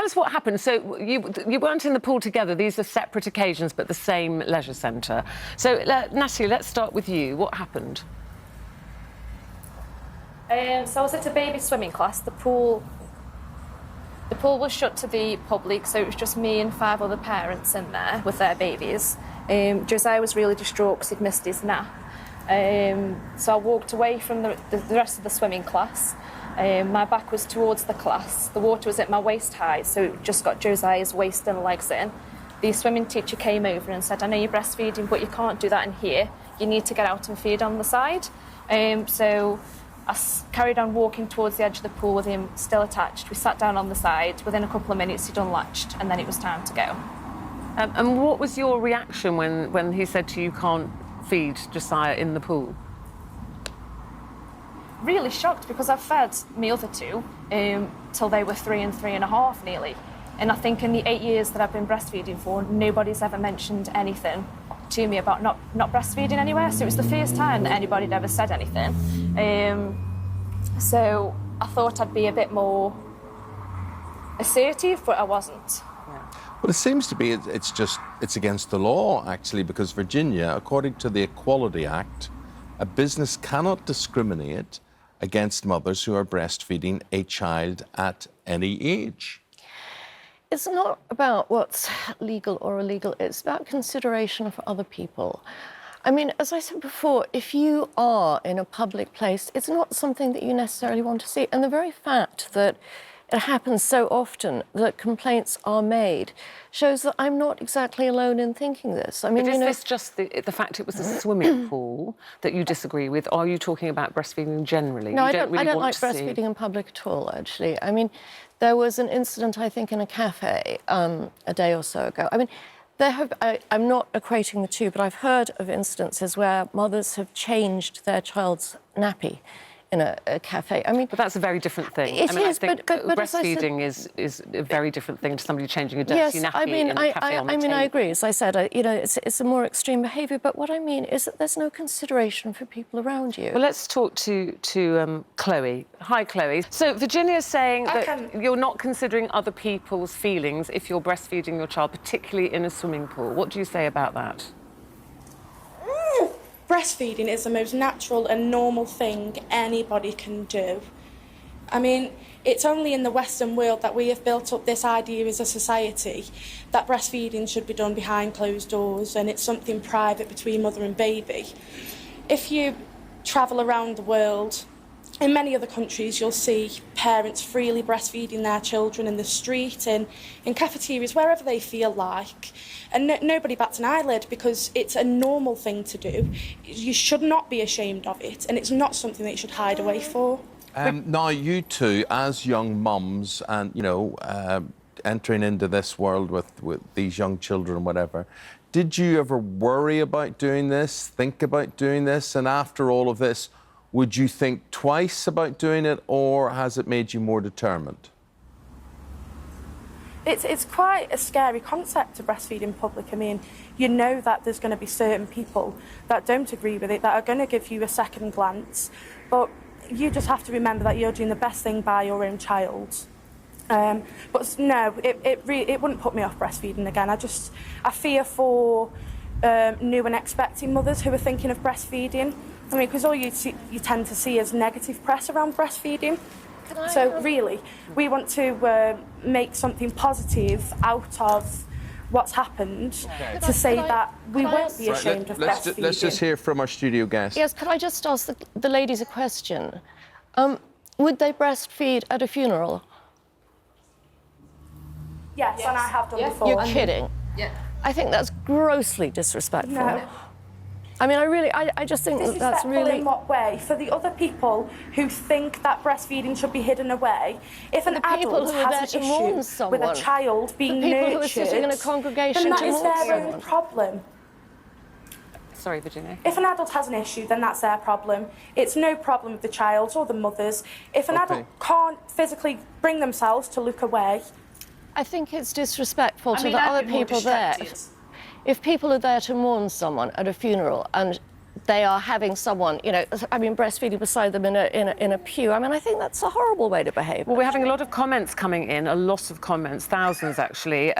tell us what happened. So you weren't in the pool together. These are separate occasions, but the same leisure centre. So, Natalie, let's start with you. What happened? So I was at a baby swimming class. The pool was shut to the public, so it was just me and 5 other parents in there with their babies. Josiah was really distraught because he'd missed his nap. So I walked away from the rest of the swimming class. My back was towards the class. The water was at my waist high, so it just got Josiah's waist and legs in. The swimming teacher came over and said, I know you're breastfeeding, but you can't do that in here. You need to get out and feed on the side. So I carried on walking towards the edge of the pool with him still attached. We sat down on the side. Within a couple of minutes, he'd unlatched, and then it was time to go. And what was your reaction when he said to you, you can't feed Josiah in the pool? Really shocked, because I've fed my other 2 till they were 3 and 3.5 nearly. And I think in the 8 years that I've been breastfeeding for, nobody's ever mentioned anything to me about not breastfeeding anywhere. So it was the first time that anybody had ever said anything. So I thought I'd be a bit more assertive, but I wasn't. Well, it seems to be it's against the law, actually, because Virginia, according to the Equality Act, a business cannot discriminate against mothers who are breastfeeding a child at any age. It's not about what's legal or illegal, it's about consideration for other people. I mean, as I said before, if you are in a public place, it's not something that you necessarily want to see. And the very fact that it happens so often that complaints are made shows that I'm not exactly alone in thinking this. I mean, but is this just the fact it was a swimming pool that you disagree with? Or are you talking about breastfeeding generally? No, I don't like breastfeeding in public at all, actually. I mean, there was an incident, I think, in a cafe a day or so ago. I mean, I'm not equating the two, but I've heard of instances where mothers have changed their child's nappy in a cafe. I mean, but that's a very different thing. It I is, think but breastfeeding is a very different thing to somebody changing a dirty nappy in a cafe on the table. I agree. As I said, you know, it's a more extreme behaviour. But what I mean is that there's no consideration for people around you. Well, let's talk to Chloe. Hi, Chloe. So Virginia's saying that you're not considering other people's feelings if you're breastfeeding your child, particularly in a swimming pool. What do you say about that? Breastfeeding is the most natural and normal thing anybody can do. I mean, it's only in the Western world that we have built up this idea as a society that breastfeeding should be done behind closed doors and it's something private between mother and baby. If you travel around the world, in many other countries, you'll see parents freely breastfeeding their children in the street, in cafeterias, wherever they feel like. And nobody bats an eyelid because it's a normal thing to do. You should not be ashamed of it, and it's not something that you should hide away for. Now, you two, as young mums and, you know, entering into this world with these young children and whatever, did you ever worry about doing this, think about doing this, and after all of this, would you think twice about doing it, or has it made you more determined? It's quite a scary concept to breastfeed in public. I mean, you know that there's going to be certain people that don't agree with it, that are going to give you a second glance, but you just have to remember that you're doing the best thing by your own child. But no, it wouldn't put me off breastfeeding again. I fear for new and expecting mothers who are thinking of breastfeeding. I mean, because all you tend to see is negative press around breastfeeding. So really, we want to make something positive out of what's happened to say that we won't be ashamed of breastfeeding. Let's just hear from our studio guest. Yes, could I just ask the ladies a question? Would they breastfeed at a funeral? Yes, and I have done before. You're kidding? Yeah. I think that's grossly disrespectful. No. I mean, I just think that that's really... in what way? For the other people who think that breastfeeding should be hidden away, if an adult has an issue with a child being nurtured, people who are sitting in a congregation then that is their own problem. Sorry, Virginia. If an adult has an issue, then that's their problem. It's no problem of the child or the mother's. If an adult can't physically bring themselves to look away... I think it's disrespectful to the other people there. If people are there to mourn someone at a funeral and they are having someone, you know, I mean, breastfeeding beside them in a pew. I mean, I think that's a horrible way to behave. Well, we're having a lot of comments coming in, a lot of comments, thousands actually.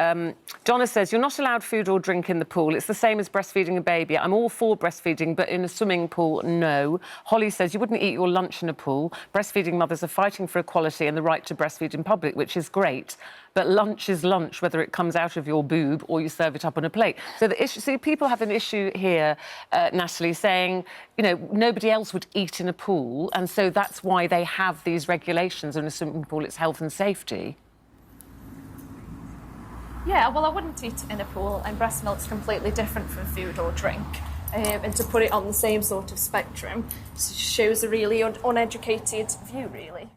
Donna says, you're not allowed food or drink in the pool. It's the same as breastfeeding a baby. I'm all for breastfeeding, but in a swimming pool, no. Holly says, you wouldn't eat your lunch in a pool. Breastfeeding mothers are fighting for equality and the right to breastfeed in public, which is great. But lunch is lunch, whether it comes out of your boob or you serve it up on a plate. So the issue, see, people have an issue here, Natalie, saying, you know, nobody else would eat in a pool, and so that's why they have these regulations in a swimming pool. It's health and safety. Yeah, well, I wouldn't eat in a pool, and breast milk's completely different from food or drink. And to put it on the same sort of spectrum shows a really uneducated view, really.